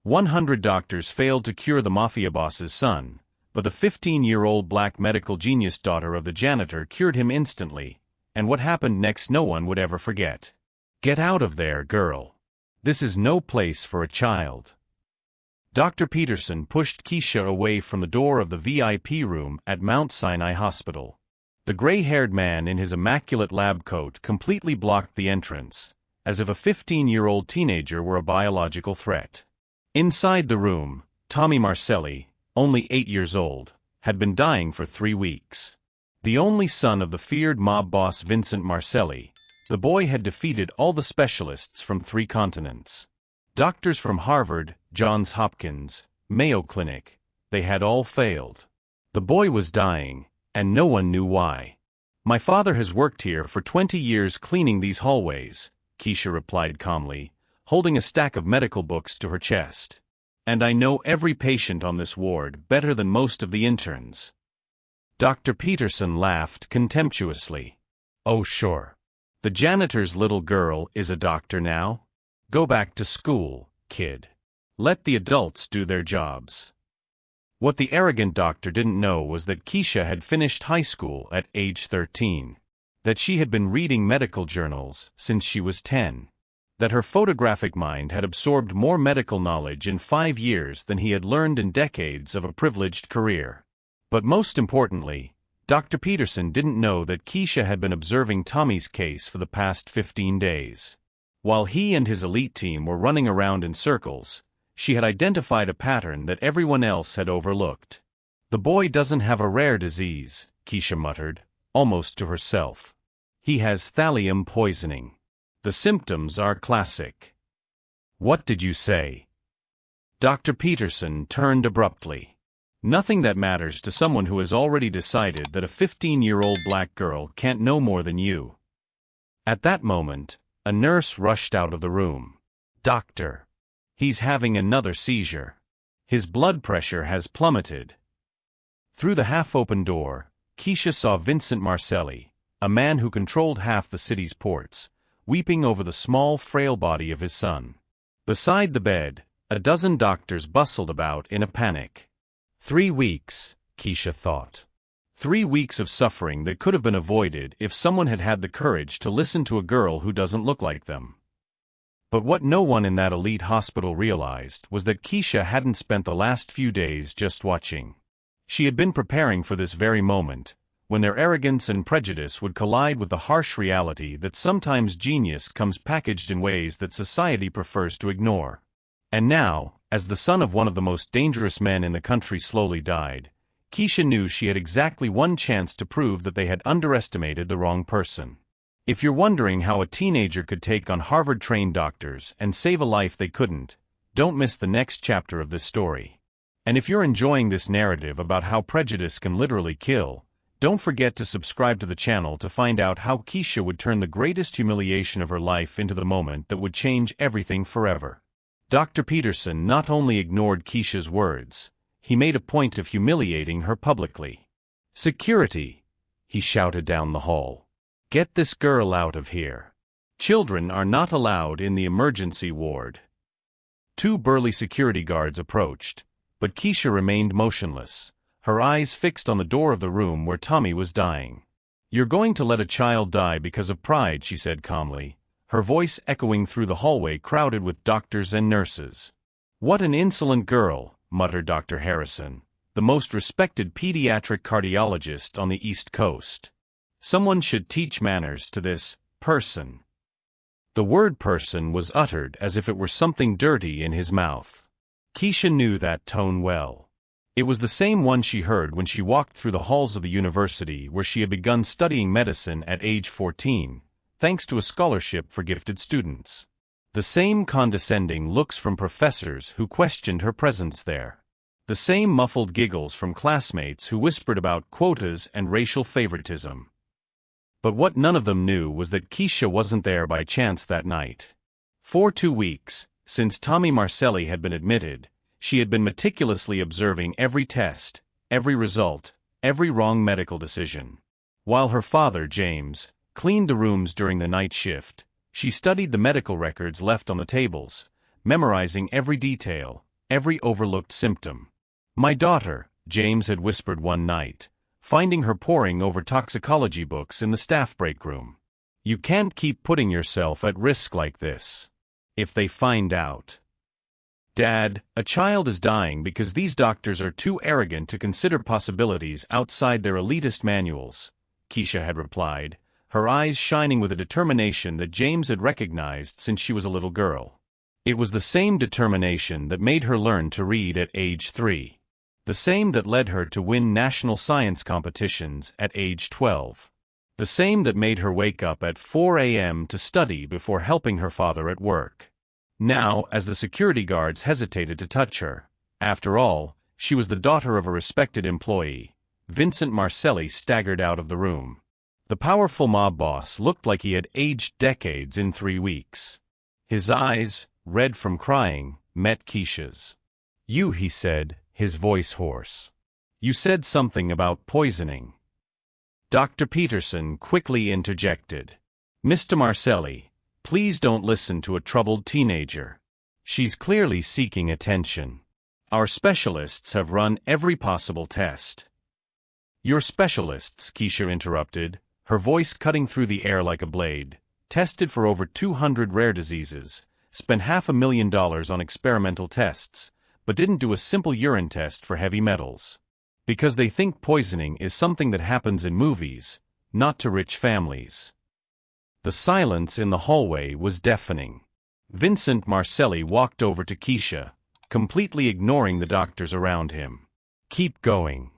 100 doctors failed to cure the mafia boss's son, but the 15-year-old black medical genius daughter of the janitor cured him instantly, and what happened next no one would ever forget. "Get out of there, girl. This is no place for a child." Dr. Peterson pushed Keisha away from the door of the VIP room at Mount Sinai Hospital. The gray-haired man in his immaculate lab coat completely blocked the entrance, as if a 15-year-old teenager were a biological threat. Inside the room, Tommy Marcelli, only 8 years old, had been dying for 3 weeks. The only son of the feared mob boss Vincent Marcelli, the boy had defeated all the specialists from 3 continents. Doctors from Harvard, Johns Hopkins, Mayo Clinic, they had all failed. The boy was dying, and no one knew why. "My father has worked here for 20 years cleaning these hallways," Keisha replied calmly, holding a stack of medical books to her chest. "And I know every patient on this ward better than most of the interns." Dr. Peterson laughed contemptuously. "Oh sure. The janitor's little girl is a doctor now? Go back to school, kid. Let the adults do their jobs." What the arrogant doctor didn't know was that Keisha had finished high school at age 13. That she had been reading medical journals since she was 10. That her photographic mind had absorbed more medical knowledge in 5 years than he had learned in decades of a privileged career. But most importantly, Dr. Peterson didn't know that Keisha had been observing Tommy's case for the past 15 days. While he and his elite team were running around in circles, she had identified a pattern that everyone else had overlooked. "The boy doesn't have a rare disease," Keisha muttered, almost to herself. "He has thallium poisoning. The symptoms are classic." "What did you say?" Dr. Peterson turned abruptly. "Nothing that matters to someone who has already decided that a 15-year-old black girl can't know more than you." At that moment, a nurse rushed out of the room. "Doctor, he's having another seizure. His blood pressure has plummeted." Through the half-open door, Keisha saw Vincent Marcelli, a man who controlled half the city's ports, weeping over the small, frail body of his son. Beside the bed, a dozen doctors bustled about in a panic. 3 weeks, Keisha thought. 3 weeks of suffering that could have been avoided if someone had had the courage to listen to a girl who doesn't look like them. But what no one in that elite hospital realized was that Keisha hadn't spent the last few days just watching. She had been preparing for this very moment, when their arrogance and prejudice would collide with the harsh reality that sometimes genius comes packaged in ways that society prefers to ignore. And now, as the son of one of the most dangerous men in the country slowly died, Keisha knew she had exactly one chance to prove that they had underestimated the wrong person. If you're wondering how a teenager could take on Harvard-trained doctors and save a life they couldn't, don't miss the next chapter of this story. And if you're enjoying this narrative about how prejudice can literally kill, don't forget to subscribe to the channel to find out how Keisha would turn the greatest humiliation of her life into the moment that would change everything forever. Dr. Peterson not only ignored Keisha's words, he made a point of humiliating her publicly. "Security!" he shouted down the hall. "Get this girl out of here. Children are not allowed in the emergency ward." 2 burly security guards approached, but Keisha remained motionless, her eyes fixed on the door of the room where Tommy was dying. "You're going to let a child die because of pride," she said calmly, her voice echoing through the hallway crowded with doctors and nurses. "What an insolent girl," muttered Dr. Harrison, the most respected pediatric cardiologist on the East Coast. "Someone should teach manners to this person." The word person was uttered as if it were something dirty in his mouth. Keisha knew that tone well. It was the same one she heard when she walked through the halls of the university where she had begun studying medicine at age 14, thanks to a scholarship for gifted students. The same condescending looks from professors who questioned her presence there. The same muffled giggles from classmates who whispered about quotas and racial favoritism. But what none of them knew was that Keisha wasn't there by chance that night. For 2 weeks, since Tommy Marcelli had been admitted, she had been meticulously observing every test, every result, every wrong medical decision. While her father, James, cleaned the rooms during the night shift, she studied the medical records left on the tables, memorizing every detail, every overlooked symptom. "My daughter," James had whispered one night, finding her poring over toxicology books in the staff break room. "You can't keep putting yourself at risk like this. If they find out." "Dad, a child is dying because these doctors are too arrogant to consider possibilities outside their elitist manuals," Keisha had replied, her eyes shining with a determination that James had recognized since she was a little girl. It was the same determination that made her learn to read at age 3. The same that led her to win national science competitions at age 12. The same that made her wake up at 4 a.m. to study before helping her father at work. Now, as the security guards hesitated to touch her, after all, she was the daughter of a respected employee, Vincent Marcelli staggered out of the room. The powerful mob boss looked like he had aged decades in 3 weeks. His eyes, red from crying, met Keisha's. "You," he said, his voice hoarse. "You said something about poisoning." Dr. Peterson quickly interjected. "Mr. Marcelli, please don't listen to a troubled teenager. She's clearly seeking attention. Our specialists have run every possible test." "Your specialists," Keisha interrupted, her voice cutting through the air like a blade, "tested for over 200 rare diseases, spent $500,000 on experimental tests, but didn't do a simple urine test for heavy metals. Because they think poisoning is something that happens in movies, not to rich families." The silence in the hallway was deafening. Vincent Marcelli walked over to Keisha, completely ignoring the doctors around him. "Keep going.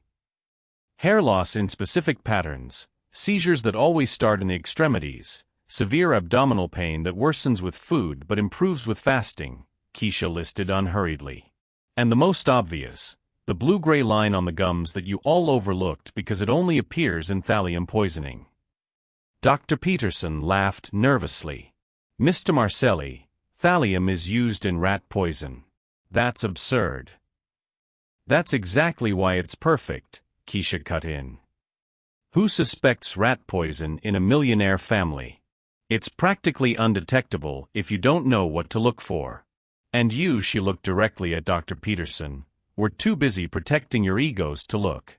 Hair loss in specific patterns, seizures that always start in the extremities, severe abdominal pain that worsens with food but improves with fasting," Keisha listed unhurriedly. "And the most obvious, the blue-gray line on the gums that you all overlooked because it only appears in thallium poisoning." Dr. Peterson laughed nervously. "Mr. Marcelli, thallium is used in rat poison. That's absurd." "That's exactly why it's perfect," Keisha cut in. "Who suspects rat poison in a millionaire family? It's practically undetectable if you don't know what to look for. And you," she looked directly at Dr. Peterson, "were too busy protecting your egos to look."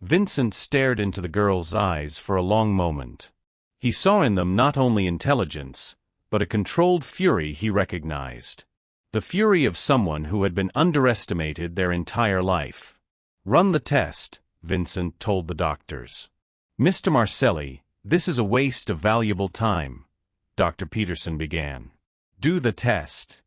Vincent stared into the girl's eyes for a long moment. He saw in them not only intelligence, but a controlled fury he recognized. The fury of someone who had been underestimated their entire life. "Run the test," Vincent told the doctors. "Mr. Marcelli, this is a waste of valuable time," Dr. Peterson began. "Do the test."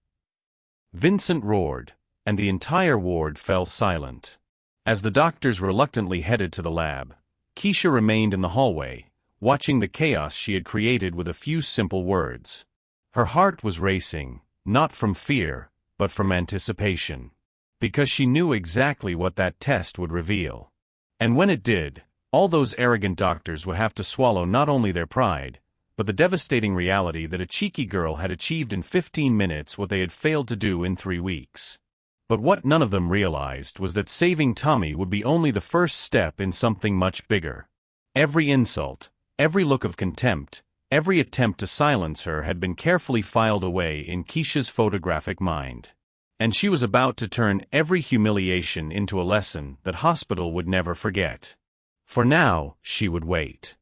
Vincent roared, and the entire ward fell silent. As the doctors reluctantly headed to the lab, Keisha remained in the hallway, watching the chaos she had created with a few simple words. Her heart was racing, not from fear, but from anticipation. Because she knew exactly what that test would reveal. And when it did, all those arrogant doctors would have to swallow not only their pride, but the devastating reality that a cheeky girl had achieved in 15 minutes what they had failed to do in 3 weeks. But what none of them realized was that saving Tommy would be only the first step in something much bigger. Every insult, every look of contempt, every attempt to silence her had been carefully filed away in Keisha's photographic mind. And she was about to turn every humiliation into a lesson that hospital would never forget. For now, she would wait.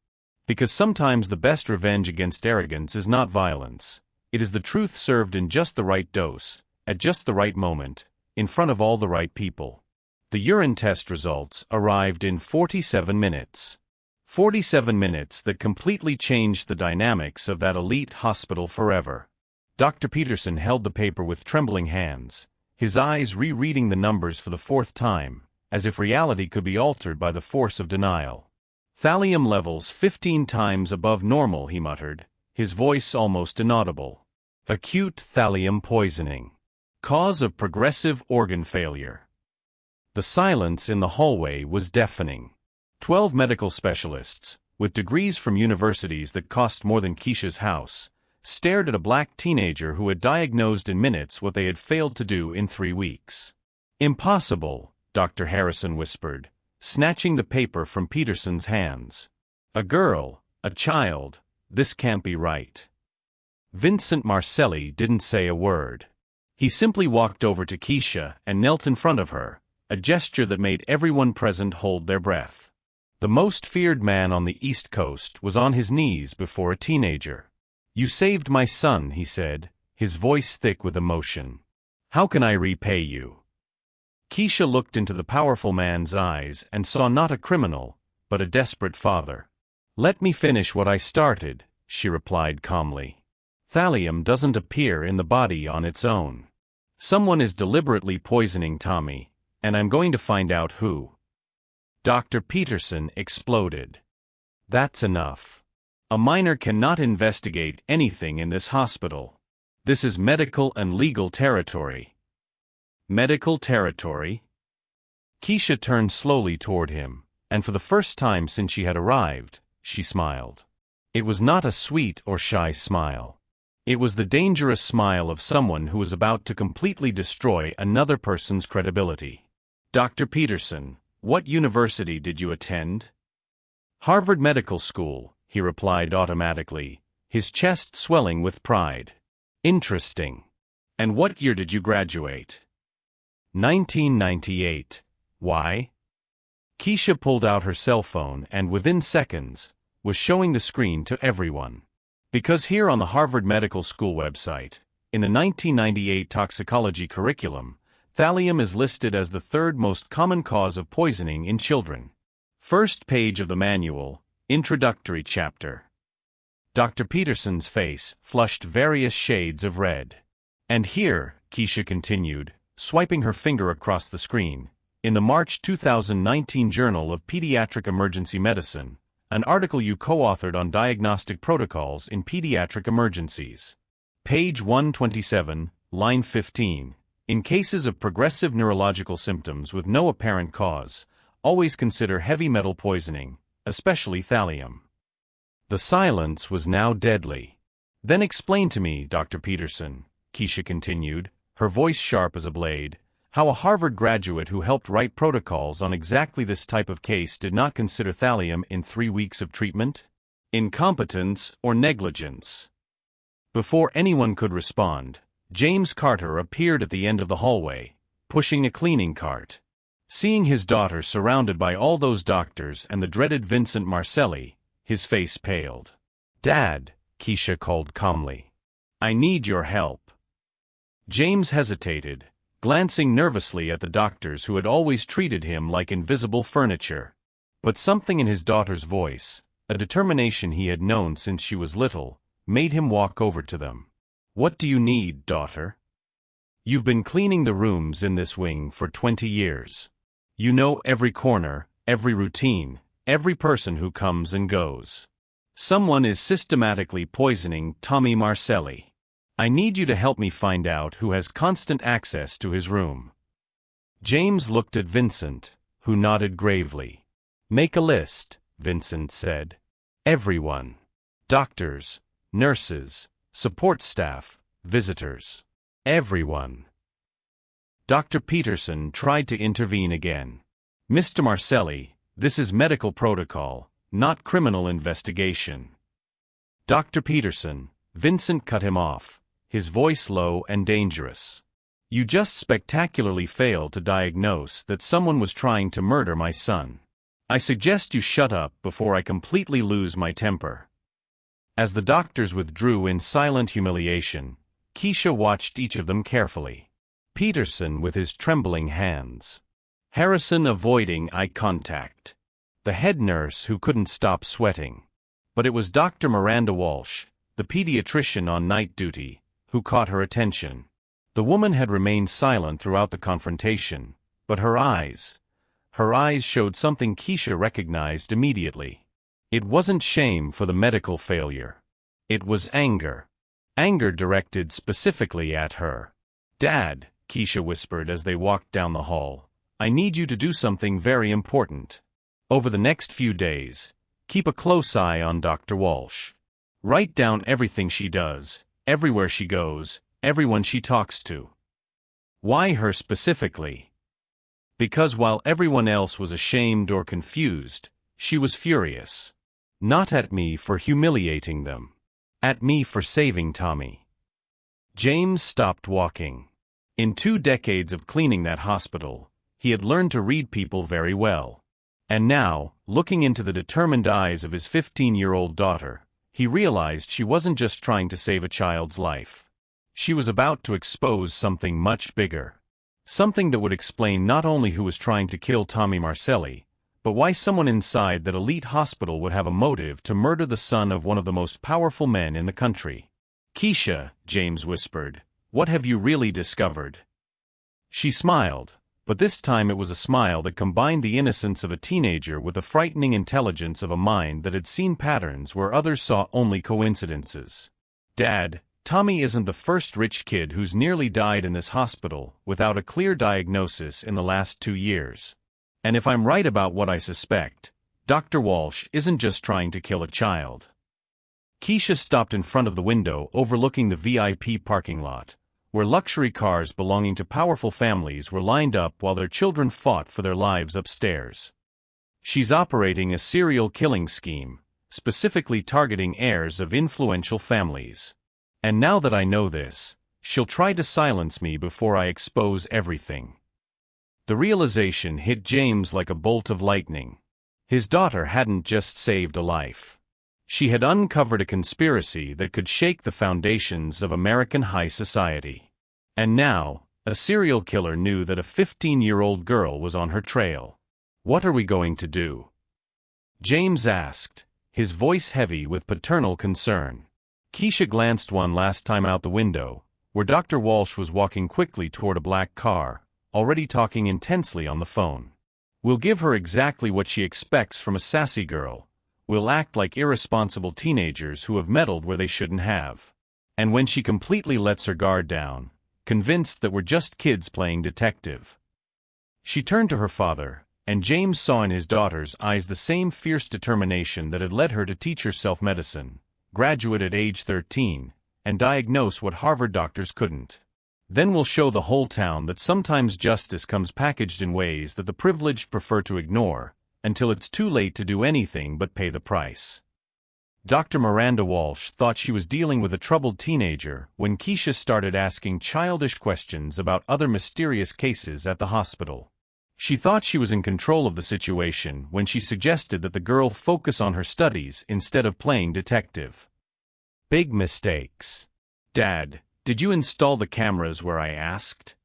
Because sometimes the best revenge against arrogance is not violence. It is the truth served in just the right dose, at just the right moment, in front of all the right people. The urine test results arrived in 47 minutes. 47 minutes that completely changed the dynamics of that elite hospital forever. Dr. Peterson held the paper with trembling hands, his eyes rereading the numbers for the 4th time, as if reality could be altered by the force of denial. "Thallium levels 15 times above normal," he muttered, his voice almost inaudible. "Acute thallium poisoning. Cause of progressive organ failure." The silence in the hallway was deafening. 12 medical specialists, with degrees from universities that cost more than Keisha's house, stared at a black teenager who had diagnosed in minutes what they had failed to do in 3 weeks. "Impossible," Dr. Harrison whispered, snatching the paper from Peterson's hands. "A girl, a child, this can't be right." Vincent Marcelli didn't say a word. He simply walked over to Keisha and knelt in front of her, a gesture that made everyone present hold their breath. The most feared man on the East Coast was on his knees before a teenager. "You saved my son," he said, his voice thick with emotion. "How can I repay you?" Keisha looked into the powerful man's eyes and saw not a criminal, but a desperate father. "Let me finish what I started," she replied calmly. "Thallium doesn't appear in the body on its own. Someone is deliberately poisoning Tommy, and I'm going to find out who." Dr. Peterson exploded. "That's enough. A minor cannot investigate anything in this hospital. This is medical and legal territory." "Medical territory?" Keisha turned slowly toward him, and for the first time since she had arrived, she smiled. It was not a sweet or shy smile. It was the dangerous smile of someone who was about to completely destroy another person's credibility. "Dr. Peterson, what university did you attend?" "Harvard Medical School," he replied automatically, his chest swelling with pride. "Interesting. And what year did you graduate?" 1998. "Why?" Keisha pulled out her cell phone and within seconds, was showing the screen to everyone. "Because here on the Harvard Medical School website, in the 1998 toxicology curriculum, thallium is listed as the third most common cause of poisoning in children. First page of the manual, introductory chapter." Dr. Peterson's face flushed various shades of red. "And here," Keisha continued, swiping her finger across the screen, "in the March 2019 Journal of Pediatric Emergency Medicine, an article you co-authored on diagnostic protocols in pediatric emergencies. Page 127, line 15. In cases of progressive neurological symptoms with no apparent cause, always consider heavy metal poisoning, especially thallium." The silence was now deadly. "Then explain to me, Dr. Peterson," Keisha continued, her voice sharp as a blade, "how a Harvard graduate who helped write protocols on exactly this type of case did not consider thallium in 3 weeks of treatment? Incompetence or negligence?" Before anyone could respond, James Carter appeared at the end of the hallway, pushing a cleaning cart. Seeing his daughter surrounded by all those doctors and the dreaded Vincent Marcelli, his face paled. "Dad," Keisha called calmly. "I need your help." James hesitated, glancing nervously at the doctors who had always treated him like invisible furniture. But something in his daughter's voice, a determination he had known since she was little, made him walk over to them. "What do you need, daughter? You've been cleaning the rooms in this wing for 20 years. You know every corner, every routine, every person who comes and goes. Someone is systematically poisoning Tommy Marcelli. I need you to help me find out who has constant access to his room." James looked at Vincent, who nodded gravely. "Make a list," Vincent said. "Everyone. Doctors, nurses, support staff, visitors. Everyone." Dr. Peterson tried to intervene again. "Mr. Marcelli, this is medical protocol, not criminal investigation." "Dr. Peterson," Vincent cut him off, his voice low and dangerous. "You just spectacularly failed to diagnose that someone was trying to murder my son. I suggest you shut up before I completely lose my temper." As the doctors withdrew in silent humiliation, Keisha watched each of them carefully. Peterson with his trembling hands. Harrison avoiding eye contact. The head nurse who couldn't stop sweating. But it was Dr. Miranda Walsh, the pediatrician on night duty, who caught her attention. The woman had remained silent throughout the confrontation, but her eyes showed something Keisha recognized immediately. It wasn't shame for the medical failure. It was anger. Anger directed specifically at her. "Dad," Keisha whispered as they walked down the hall, "I need you to do something very important. Over the next few days, keep a close eye on Dr. Walsh. Write down everything she does, everywhere she goes, everyone she talks to." "Why her specifically?" "Because while everyone else was ashamed or confused, she was furious. Not at me for humiliating them. At me for saving Tommy." James stopped walking. In 2 decades of cleaning that hospital, he had learned to read people very well. And now, looking into the determined eyes of his 15-year-old daughter, he realized she wasn't just trying to save a child's life. She was about to expose something much bigger. Something that would explain not only who was trying to kill Tommy Marcelli, but why someone inside that elite hospital would have a motive to murder the son of one of the most powerful men in the country. "Keisha," James whispered, "what have you really discovered?" She smiled, but this time it was a smile that combined the innocence of a teenager with the frightening intelligence of a mind that had seen patterns where others saw only coincidences. "Dad, Tommy isn't the first rich kid who's nearly died in this hospital without a clear diagnosis in the last 2 years. And if I'm right about what I suspect, Dr. Walsh isn't just trying to kill a child." Keisha stopped in front of the window overlooking the VIP parking lot, where luxury cars belonging to powerful families were lined up while their children fought for their lives upstairs. "She's operating a serial killing scheme, specifically targeting heirs of influential families. And now that I know this, she'll try to silence me before I expose everything." The realization hit James like a bolt of lightning. His daughter hadn't just saved a life. She had uncovered a conspiracy that could shake the foundations of American high society. And now, a serial killer knew that a 15-year-old girl was on her trail. "What are we going to do?" James asked, his voice heavy with paternal concern. Keisha glanced one last time out the window, where Dr. Walsh was walking quickly toward a black car, already talking intensely on the phone. "We'll give her exactly what she expects from a sassy girl. We'll act like irresponsible teenagers who have meddled where they shouldn't have. And when she completely lets her guard down, convinced that we're just kids playing detective." She turned to her father, and James saw in his daughter's eyes the same fierce determination that had led her to teach herself medicine, graduate at age 13, and diagnose what Harvard doctors couldn't. "Then we'll show the whole town that sometimes justice comes packaged in ways that the privileged prefer to ignore, until it's too late to do anything but pay the price." Dr. Miranda Walsh thought she was dealing with a troubled teenager when Keisha started asking childish questions about other mysterious cases at the hospital. She thought she was in control of the situation when she suggested that the girl focus on her studies instead of playing detective. "Big mistakes. Dad, did you install the cameras where I asked?"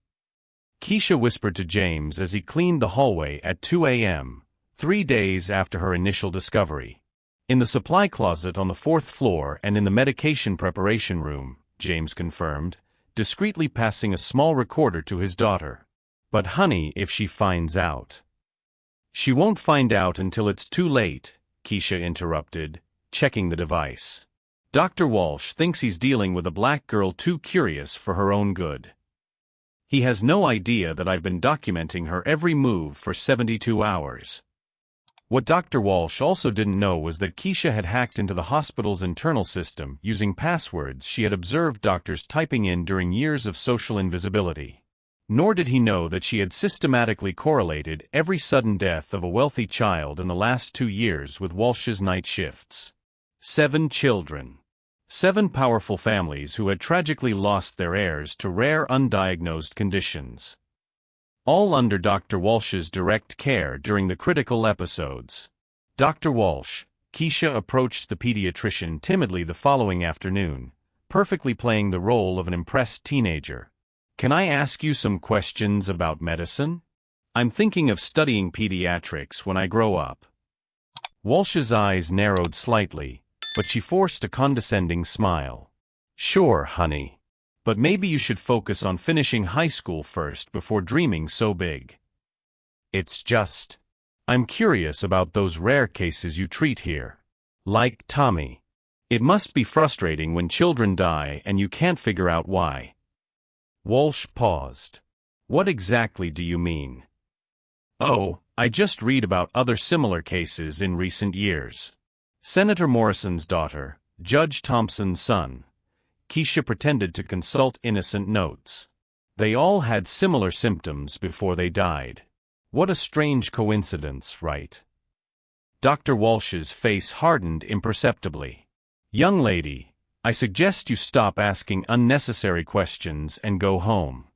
Keisha whispered to James as he cleaned the hallway at 2 a.m., 3 days after her initial discovery. "In the supply closet on the 4th floor and in the medication preparation room," James confirmed, discreetly passing a small recorder to his daughter. "But honey, if she finds out—" "She won't find out until it's too late," Keisha interrupted, checking the device. "Dr. Walsh thinks he's dealing with a black girl too curious for her own good. He has no idea that I've been documenting her every move for 72 hours. What Dr. Walsh also didn't know was that Keisha had hacked into the hospital's internal system using passwords she had observed doctors typing in during years of social invisibility. Nor did he know that she had systematically correlated every sudden death of a wealthy child in the last 2 years with Walsh's night shifts. 7 children. 7 powerful families who had tragically lost their heirs to rare undiagnosed conditions. All under Dr. Walsh's direct care during the critical episodes. "Dr. Walsh," Keisha approached the pediatrician timidly the following afternoon, perfectly playing the role of an impressed teenager. "Can I ask you some questions about medicine? I'm thinking of studying pediatrics when I grow up." Walsh's eyes narrowed slightly, but she forced a condescending smile. "Sure, honey. But maybe you should focus on finishing high school first before dreaming so big. It's just, I'm curious about those rare cases you treat here. Like Tommy. It must be frustrating when children die and you can't figure out why." Walsh paused. "What exactly do you mean?" "Oh, I just read about other similar cases in recent years. Senator Morrison's daughter, Judge Thompson's son." Keisha pretended to consult innocent notes. "They all had similar symptoms before they died. What a strange coincidence, right?" Dr. Walsh's face hardened imperceptibly. "Young lady, I suggest you stop asking unnecessary questions and go home.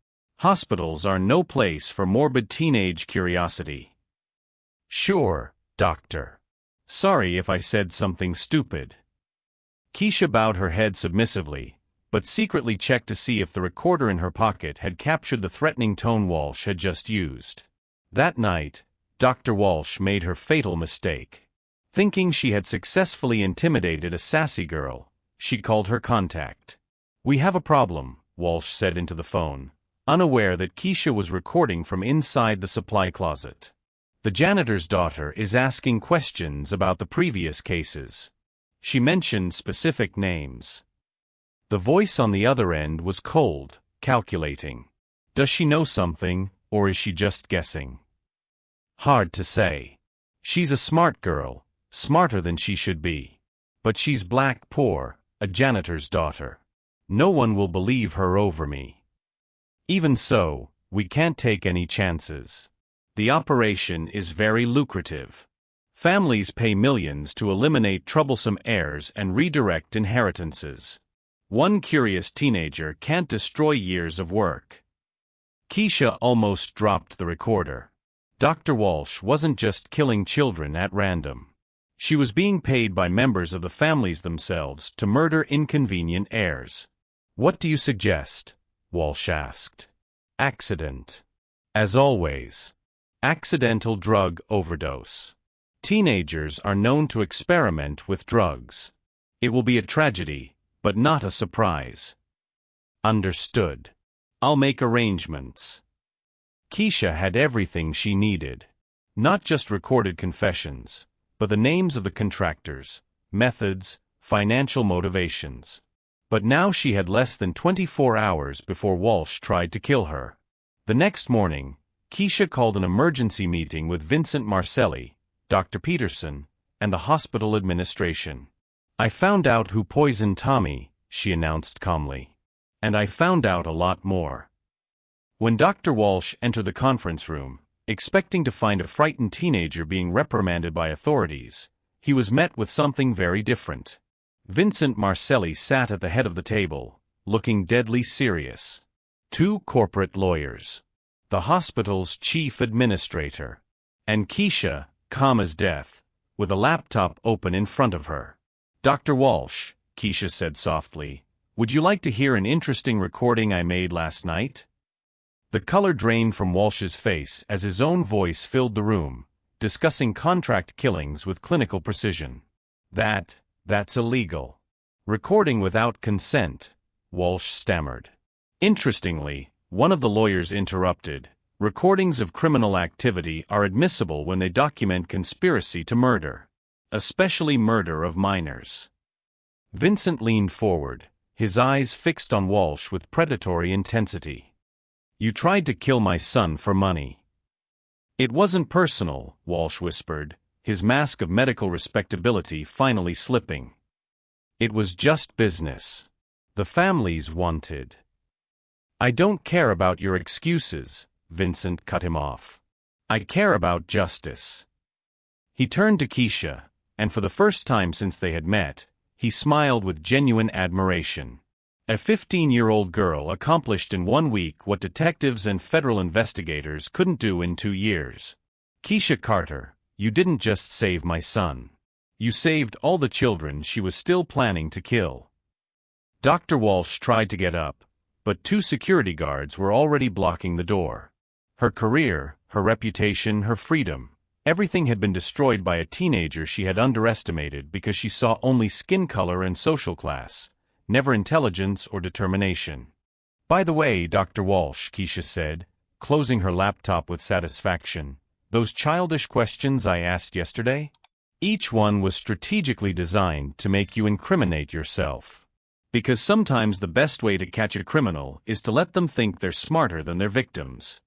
Hospitals are no place for morbid teenage curiosity. Sure, doctor. Sorry if I said something stupid. Keisha bowed her head submissively, but secretly checked to see if the recorder in her pocket had captured the threatening tone Walsh had just used. That night, Dr. Walsh made her fatal mistake. Thinking she had successfully intimidated a sassy girl, she called her contact. "We have a problem," Walsh said into the phone, unaware that Keisha was recording from inside the supply closet. "The janitor's daughter is asking questions about the previous cases." She mentioned specific names. The voice on the other end was cold, calculating. Does she know something, or is she just guessing? Hard to say. She's a smart girl, smarter than she should be. But she's black poor, a janitor's daughter. No one will believe her over me. Even so, we can't take any chances. The operation is very lucrative. Families pay millions to eliminate troublesome heirs and redirect inheritances. One curious teenager can't destroy years of work. Keisha almost dropped the recorder. Dr. Walsh wasn't just killing children at random. She was being paid by members of the families themselves to murder inconvenient heirs. "What do you suggest?" Walsh asked. "Accident. As always. Accidental drug overdose. Teenagers are known to experiment with drugs. It will be a tragedy, but not a surprise." "Understood. I'll make arrangements." Keisha had everything she needed. Not just recorded confessions, but the names of the contractors, methods, financial motivations. But now she had less than 24 hours before Walsh tried to kill her. The next morning, Keisha called an emergency meeting with Vincent Marcelli, Dr. Peterson, and the hospital administration. "I found out who poisoned Tommy," she announced calmly. "And I found out a lot more." When Dr. Walsh entered the conference room, expecting to find a frightened teenager being reprimanded by authorities, he was met with something very different. Vincent Marcelli sat at the head of the table, looking deadly serious. Two corporate lawyers. The hospital's chief administrator. And Keisha, calm as death, with a laptop open in front of her. "Dr. Walsh," Keisha said softly, "would you like to hear an interesting recording I made last night?" The color drained from Walsh's face as his own voice filled the room, discussing contract killings with clinical precision. That's illegal. Recording without consent," Walsh stammered. Interestingly, one of the lawyers interrupted. "Recordings of criminal activity are admissible when they document conspiracy to murder, especially murder of minors." Vincent leaned forward, his eyes fixed on Walsh with predatory intensity. "You tried to kill my son for money." "It wasn't personal," Walsh whispered, his mask of medical respectability finally slipping. "It was just business. The families wanted." "I don't care about your excuses," Vincent cut him off. "I care about justice." He turned to Keisha, and for the first time since they had met, he smiled with genuine admiration. A 15-year-old girl accomplished in 1 week what detectives and federal investigators couldn't do in 2 years. "Keisha Carter, you didn't just save my son. You saved all the children she was still planning to kill." Dr. Walsh tried to get up, but 2 security guards were already blocking the door. Her career, her reputation, her freedom, everything had been destroyed by a teenager she had underestimated because she saw only skin color and social class, never intelligence or determination. "By the way, Dr. Walsh," Keisha said, closing her laptop with satisfaction, "those childish questions I asked yesterday? Each one was strategically designed to make you incriminate yourself. Because sometimes the best way to catch a criminal is to let them think they're smarter than their victims."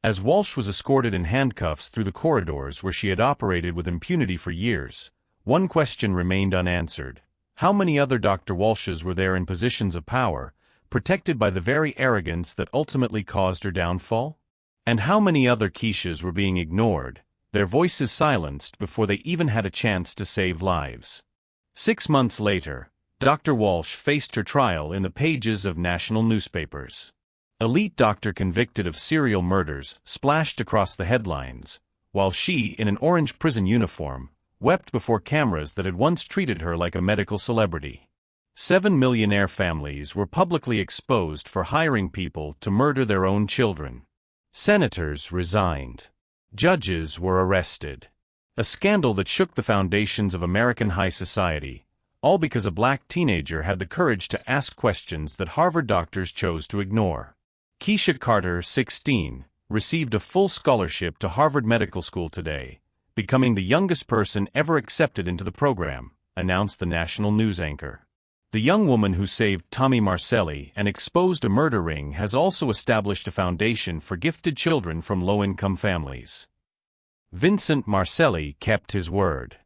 As Walsh was escorted in handcuffs through the corridors where she had operated with impunity for years, one question remained unanswered. How many other Dr. Walshes were there in positions of power, protected by the very arrogance that ultimately caused her downfall? And how many other Keishas were being ignored, their voices silenced before they even had a chance to save lives? 6 months later, Dr. Walsh faced her trial in the pages of national newspapers. Elite doctor convicted of serial murders splashed across the headlines, while she, in an orange prison uniform, wept before cameras that had once treated her like a medical celebrity. 7 millionaire families were publicly exposed for hiring people to murder their own children. Senators resigned. Judges were arrested. A scandal that shook the foundations of American high society, all because a black teenager had the courage to ask questions that Harvard doctors chose to ignore. Keisha Carter, 16, received a full scholarship to Harvard Medical School today, becoming the youngest person ever accepted into the program, announced the national news anchor. The young woman who saved Tommy Marcelli and exposed a murder ring has also established a foundation for gifted children from low-income families. Vincent Marcelli kept his word.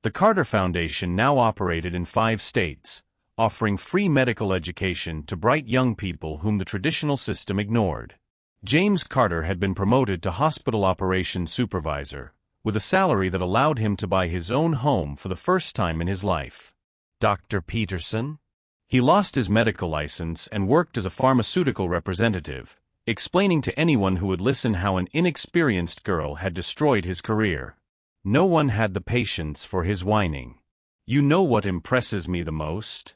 The Carter Foundation now operated in 5 states, offering free medical education to bright young people whom the traditional system ignored. James Carter had been promoted to hospital operations supervisor, with a salary that allowed him to buy his own home for the first time in his life. Dr. Peterson? He lost his medical license and worked as a pharmaceutical representative, explaining to anyone who would listen how an inexperienced girl had destroyed his career. No one had the patience for his whining. "You know what impresses me the most?"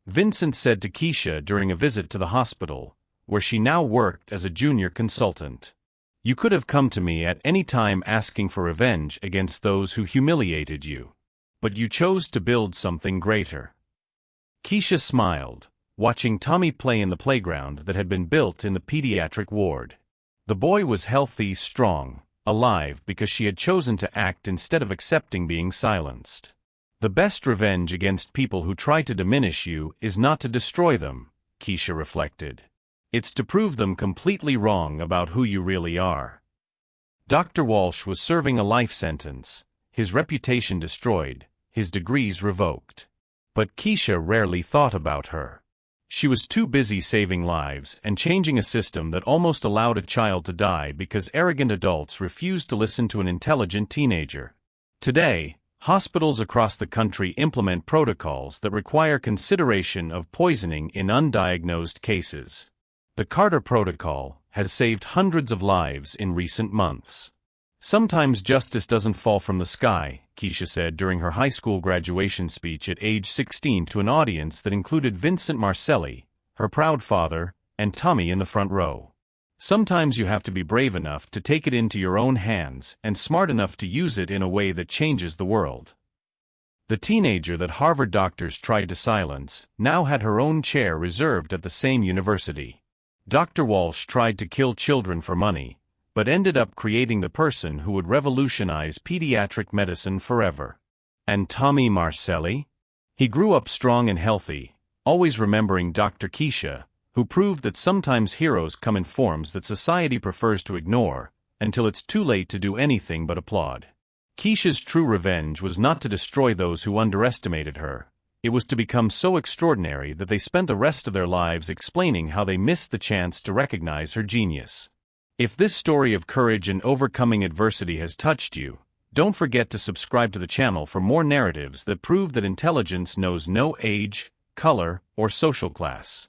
Vincent said to Keisha during a visit to the hospital, where she now worked as a junior consultant. "You could have come to me at any time asking for revenge against those who humiliated you. But you chose to build something greater." Keisha smiled, watching Tommy play in the playground that had been built in the pediatric ward. The boy was healthy, strong, alive because she had chosen to act instead of accepting being silenced. The best revenge against people who try to diminish you is not to destroy them, Keisha reflected. It's to prove them completely wrong about who you really are. Dr. Walsh was serving a life sentence, his reputation destroyed, his degrees revoked. But Keisha rarely thought about her. She was too busy saving lives and changing a system that almost allowed a child to die because arrogant adults refused to listen to an intelligent teenager. Today, hospitals across the country implement protocols that require consideration of poisoning in undiagnosed cases. The Carter Protocol has saved hundreds of lives in recent months. "Sometimes justice doesn't fall from the sky," Keisha said during her high school graduation speech at age 16 to an audience that included Vincent Marcelli, her proud father, and Tommy in the front row. "Sometimes you have to be brave enough to take it into your own hands and smart enough to use it in a way that changes the world." The teenager that Harvard doctors tried to silence now had her own chair reserved at the same university. Dr. Walsh tried to kill children for money, but ended up creating the person who would revolutionize pediatric medicine forever. And Tommy Marcelli? He grew up strong and healthy, always remembering Dr. Keisha, who proved that sometimes heroes come in forms that society prefers to ignore, until it's too late to do anything but applaud. Keisha's true revenge was not to destroy those who underestimated her. It was to become so extraordinary that they spent the rest of their lives explaining how they missed the chance to recognize her genius. If this story of courage and overcoming adversity has touched you, don't forget to subscribe to the channel for more narratives that prove that intelligence knows no age, color, or social class.